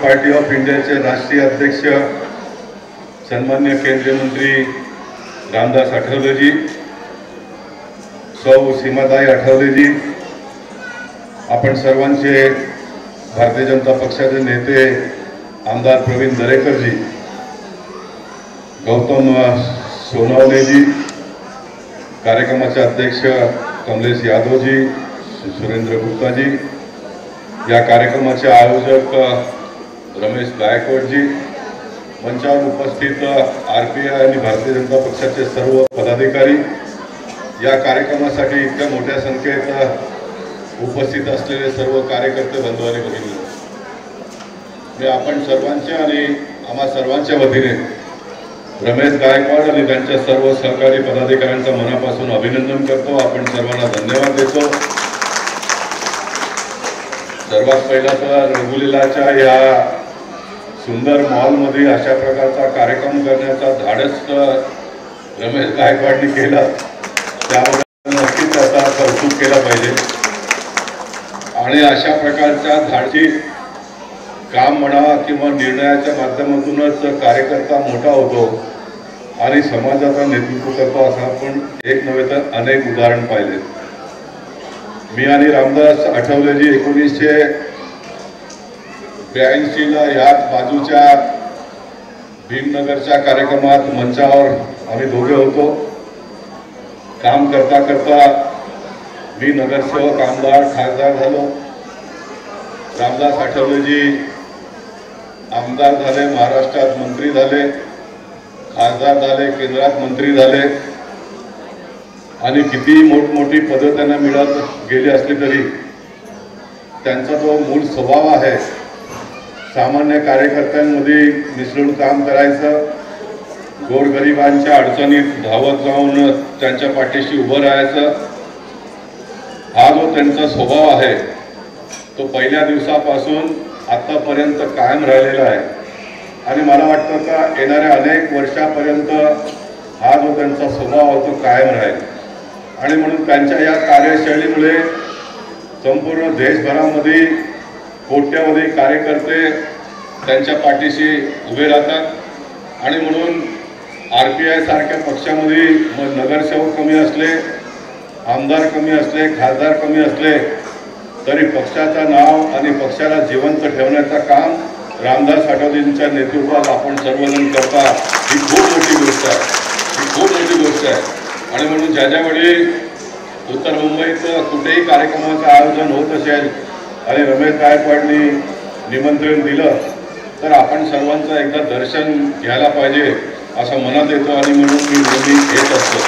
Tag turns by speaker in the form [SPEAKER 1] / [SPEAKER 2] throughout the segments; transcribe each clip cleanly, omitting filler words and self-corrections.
[SPEAKER 1] Party of इंडियाचे राष्ट्रीय अध्यक्ष सन्मान्य केंद्रीय मंत्री रामदास आठवलेजी, सौ सीमाताई आठवलेजी, आपण सर्वांचे भारतीय जनता पक्षाचे नेते आमदार प्रवीण दरेकरजी, गौतम सोनवणेजी, कार्यक्रमाचे अध्यक्ष कमलेश यादवजी, सुरेंद्र गुप्ताजी, या कार्यक्रमाचे आयोजक रमेश गायकवाडजी, मंचावर उपस्थित आरपीआय आणि भारतीय जनता पक्षाचे सर्व पदाधिकारी, या कार्यक्रमासाठी इतक्या मोठ्या संख्येत उपस्थित असलेले सर्व कार्यकर्ते बंधू आणि भगिनी, मी आपण सर्वांच्या आणि आम्हा सर्वांच्या वतीने रमेश गायकवाड आणि त्यांच्या सर्व सहकारी पदाधिकाऱ्यांचं मनापासून अभिनंदन करतो। आपण सर्वांना धन्यवाद देतो। सर्वात पहिला तर रघुलीलाच्या या सुंदर मॉलमध्ये अशा प्रकारचा कार्यक्रम करण्याचा धाडस रमेश गायकवाडनी केला, त्याबद्दल नक्कीच त्याचा कौतुक केला पाहिजे। आणि अशा प्रकारच्या धाडसी काम म्हणा किंवा निर्णयाच्या माध्यमातूनच कार्यकर्ता मोठा होतो आणि समाजाचं नेतृत्व करतो, असं आपण एक नव्हे तर अनेक उदाहरण पाहिले। मी आणि रामदास आठवलेजी 1982 ला याच बाजूच्या भीमनगरच्या कार्यक्रमात मंचावर आम्ही दोघे होतो। काम करता करता मी नगरसेवक, आमदार, खासदार झालो। रामदास आठवलेजी आमदार झाले, महाराष्ट्रात मंत्री झाले, खासदार झाले, केंद्रात मंत्री झाले आणि किती मोठमोठी पदं त्यांना मिळत गेली असली तरी त्यांचा जो मूळ स्वभाव आहे, सामान्य कार्यकर्त्यांमध्ये मिसळून काम करायचं, गोरगरिबांच्या अडचणीत धावत जाऊन त्यांच्या पाठीशी उभं राहायचं, हा जो त्यांचा स्वभाव आहे तो पहिल्या दिवसापासून आतापर्यंत कायम राहिलेला आहे। आणि मला वाटतं का येणाऱ्या अनेक वर्षापर्यंत हा जो त्यांचा स्वभाव तो कायम राहील। आणि म्हणून त्यांच्या या कार्यशैलीमुळे संपूर्ण देशभरामध्ये कोट्यावधी कार्यकर्ते त्यांच्या पाठीशी उभे राहतात। आणि म्हणून आरपीआय सारख्या पक्षामध्ये नगरसेवक कमी असले, आमदार कमी असले, खासदार कमी असले तरी पक्षाचं नाव आणि पक्षाला जिवंत ठेवण्याचं काम रामदास आठवलेजींच्या नेतृत्वात आपण सर्वजण करता, ही खूप मोठी गोष्ट आहे, ही खूप मोठी गोष्ट आहे। आणि म्हणून ज्यावेळी उत्तर मुंबईत कुठेही कार्यक्रमाचं आयोजन होत असेल आणि रमेश गायकवाडनी निमंत्रण दिलं तर आपण सर्वांचं एकदा दर्शन घ्यायला पाहिजे असं मनात येतो आणि म्हणून मी नेहमी येत असतो।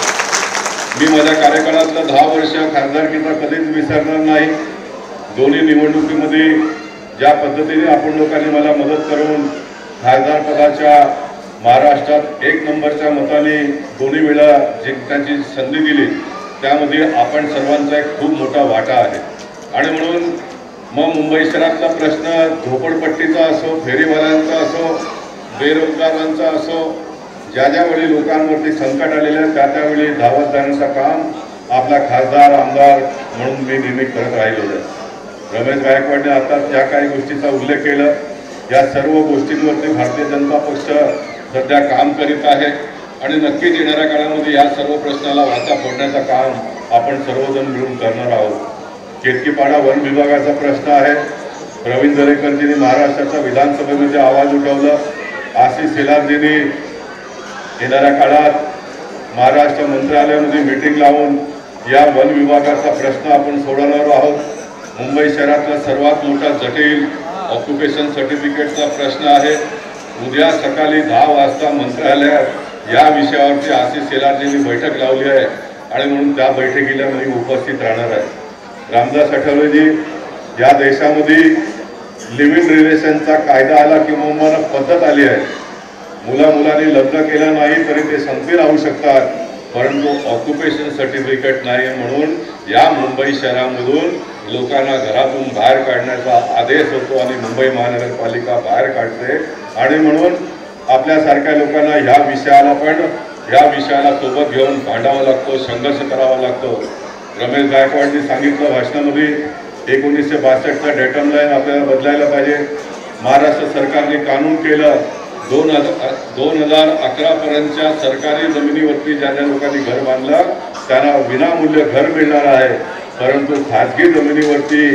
[SPEAKER 1] मी माझ्या कार्यकाळातलं 10 वर्ष खासदारकीचा कधीच विसरणार नाही। दोन्ही निवडणुकीमध्ये ज्या पद्धतीने आपण लोकांनी मला मदत करून खासदार पदाच्या महाराष्ट्रात 1 नंबरच्या मताने दोन्ही वेळा जिंकण्याची संधी दिली, त्यामध्ये आपण सर्वांचा एक खूप मोठा वाटा आहे। आणि म्हणून मग मुंबई शहरातला प्रश्न झोपडपट्टीचा असो, फेरीवाल्यांचा असो, बेरोजगारांचा असो, ज्यावेळी लोकांवरती संकट आलेलं आहे त्यावेळी धावत जाण्याचं काम आपला खासदार, आमदार म्हणून मी नेहमी करत राहिलो आहे। रमेश गायकवाडने आता ज्या काही गोष्टीचा उल्लेख केला, या सर्व गोष्टींवरती भारतीय जनता पक्ष सध्या काम करीत आहे आणि नक्कीच येणाऱ्या काळामध्ये या सर्व प्रश्नाला वाचा फोडण्याचं काम आपण सर्वजण मिळून करणार आहोत। केतकीपाडा वन विभागाचा प्रश्न आहे, प्रवीण दरेकरजींनी महाराष्ट्राच्या विधानसभेमध्ये आवाज उठवला, आशिष शेलारजींनी येणाऱ्या काळात महाराष्ट्र मंत्रालयामध्ये मीटिंग लावून या वन विभागाचा प्रश्न आपण सोडवणार आहोत। मुंबई शहरातला सर्वात मोठा जटिल ऑक्युपेशन सर्टिफिकेटचा प्रश्न आहे। उद्या सकाळी 10 वाजता मंत्रालयात या विषयावरती आशिष शेलारजींनी बैठक लावली आहे आणि म्हणून त्या बैठकीला मी उपस्थित राहणार आहे। रामदास आठवलेजी, या देशामध्ये लिव्ह इन रिलेशनचा कायदा आला किंवा मला पद्धत आली आहे, मुलांनी लग्न केलं नाही तरी ते संपी राहू शकतात, परंतु ऑक्युपेशन सर्टिफिकेट नाही। म्हणून या मुंबई शहरामधून लोकांना घरातून बाहेर काढण्याचा आदेश होतो आणि मुंबई महानगरपालिका बाहेर काढते। आणि म्हणून आपल्यासारख्या लोकांना या विषयाला सोबत घेऊन भांडावं लागतो, संघर्ष करावा लागतो। रमेश गायकवाडनी सांगितलं भाषणामध्ये 1962चा डेटम लाईन आपल्याला बदलायला पाहिजे। महाराष्ट्र सरकारने कानून केलं 2011 पर्यंतच्या सरकारी जमिनीवरती ज्या ज्या लोकांनी घर बांधलं त्यांना विनामूल्य घर मिळणार आहे। परंतु खाजगी जमिनीवरती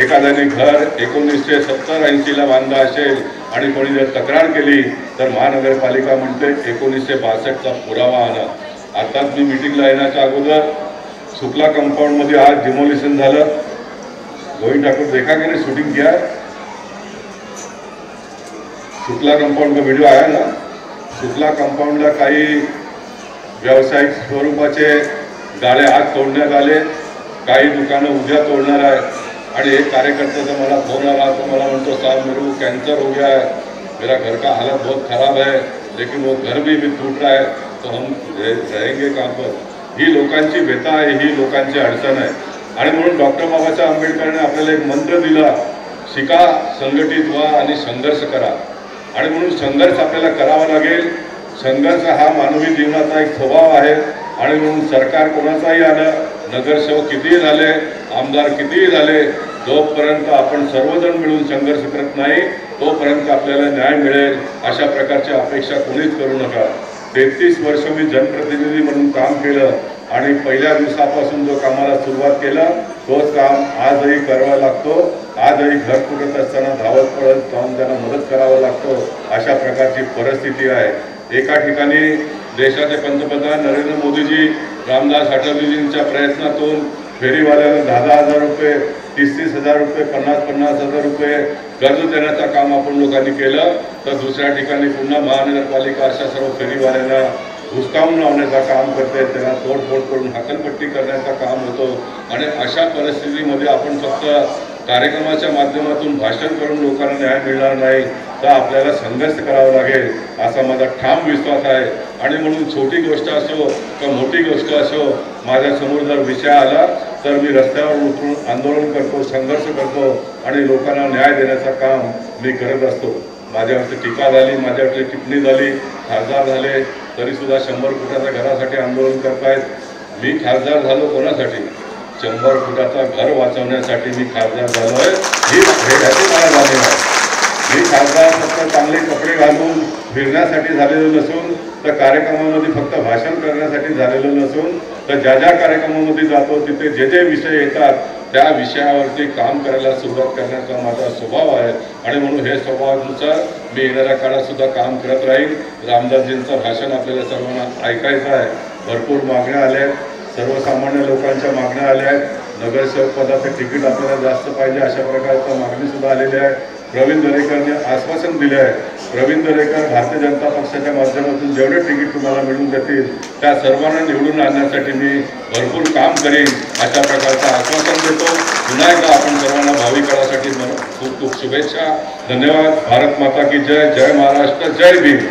[SPEAKER 1] एखाद्याने घर 1970-80ला बांधलं असेल आणि कोणी जर तक्रार केली तर महानगरपालिका म्हणते 1962चा पुरावा आणा। आताच मी मीटिंगला येण्याच्या अगोदर शुक्ला कंपाउंडमध्ये आज डिमोलिशन झालं। गोविंद ठाकुर देखा कि नहीं, शूटिंग किया है? शुक्ला कंपाउंड का वीडियो आया ना। शुक्ला कंपाउंडला काही व्यावसायिक स्वरूपाचे गाळे आज तोडण्यात आले, काही दुकानं उद्या तोडणार आहे। आणि एक कार्यकर्त्याचा मला फोन आला तो मला म्हणतो साहब मेरे को कैंसर हो गया है, मेरा घर का हालत बहुत खराब है, लेकिन वो घर भी टूट रहा है, तो हम रहेंगे कहाँ पर। ही लोकांची व्यथा आहे, ही लोकांची अडचण आहे। आणि म्हणून डॉक्टर बाबासाहेब आंबेडकरांनी आपल्याला एक मंत्र दिला, शिका, संघटित व्हा आणि संघर्ष करा। आणि म्हणून संघर्ष आपल्याला करावा लागेल। संघर्ष हा मानवी जीवनाचा एक स्वभाव आहे। आणि म्हणून सरकार कोणाचाही आलं, नगरसेवक कितीही झाले, आमदार कितीही झाले, जोपर्यंत आपण सर्वजण मिळून संघर्ष करत नाही तोपर्यंत आपल्याला न्याय मिळेल अशा प्रकारची अपेक्षा कोणीच करू नका। 33 वर्ष मी जनप्रतिनिधी म्हणून काम केलं आणि पहिल्या दिवसापासून जो कामाला सुरुवात केलं तोच काम आजही करावा लागतो। आजही घर फुटत असताना धावत पडत जाऊन त्यांना मदत करावं लागतो, अशा प्रकारची परिस्थिती आहे। एका ठिकाणी देशाचे पंतप्रधान नरेंद्र मोदीजी रामदास आठवलेजींच्या प्रयत्नातून फेरीवाल्याला 10,000 रुपये, 30,000 रुपये, 50,000 रुपये कर्ज देण्याचं काम आपण लोकांनी केलं, तर दुसऱ्या ठिकाणी पुन्हा महानगरपालिका अशा सर्व फेरीवाल्यांना हुसकावून लावण्याचं काम करते, त्यांना तोडफोड करून हाकलपट्टी करण्याचं काम होतं। आणि अशा परिस्थितीमध्ये आपण फक्त कार्यक्रमाच्या माध्यमातून भाषण करून लोकांना न्याय मिळणार नाही, तर आपल्याला संघर्ष करावा लागेल असा माझा ठाम विश्वास आहे। आणि म्हणून छोटी गोष्ट असो किंवा मोठी गोष्ट असो, माझ्यासमोर जर विषय आला तर मी रस्त्यावर उतरून आंदोलन करतो, संघर्ष करतो आणि लोकांना न्याय देण्याचं काम मी करत असतो। माझ्यावरती टीका झाली, माझ्यावरती टिप्पणी झाली, खासदार झाले तरीसुद्धा 100 फुटाच्या घरासाठी आंदोलन करतायत। मी खासदार झालो कोणासाठी? 100 फुटाचं घर वाचवण्यासाठी मी खासदार झालो आहे। ही ह्याची मला जाणीव आहे। मी खासदार फक्त चांगले कपडे घालून फिरण्यासाठी झालेलो नसून, तर कार्यक्रमामध्ये फक्त भाषण करण्यासाठी झालेलो नसून, तर ज्या ज्या कार्यक्रमामध्ये जातो तिथे जे जे विषय येतात त्या विषयावरती काम करायला सुरुवात करण्याचा माझा स्वभाव आहे। आणि म्हणून हे स्वभावानुसार मी येणाऱ्या काळात सुद्धा काम करत राहील। रामदासजींचं भाषण आपल्याला सर्वांना ऐकायचं आहे। भरपूर मागण्या आल्या आहेत, सर्वसामान्य लोकांच्या मागण्या आल्या आहेत। नगरसेवक पदाचं तिकीट आपल्याला जास्त पाहिजे अशा प्रकारच्या मागणीसुद्धा आलेल्या आहे। प्रवीण दरेकरने आश्वासन दिले आहे, प्रवीण दरेकर भारतीय जनता पक्षाच्या माध्यमातून जेवढे तिकीट तुम्हाला मिळून देतील त्या सर्वांना निवडून आणण्यासाठी मी भरपूर काम करीन अशा प्रकारचं आश्वासन देतो। पुन्हा एकदा आपण सर्वांना भावी काळासाठी खूप खूप शुभेच्छा। धन्यवाद। भारत माता की जय, जय महाराष्ट्र, जय भीम।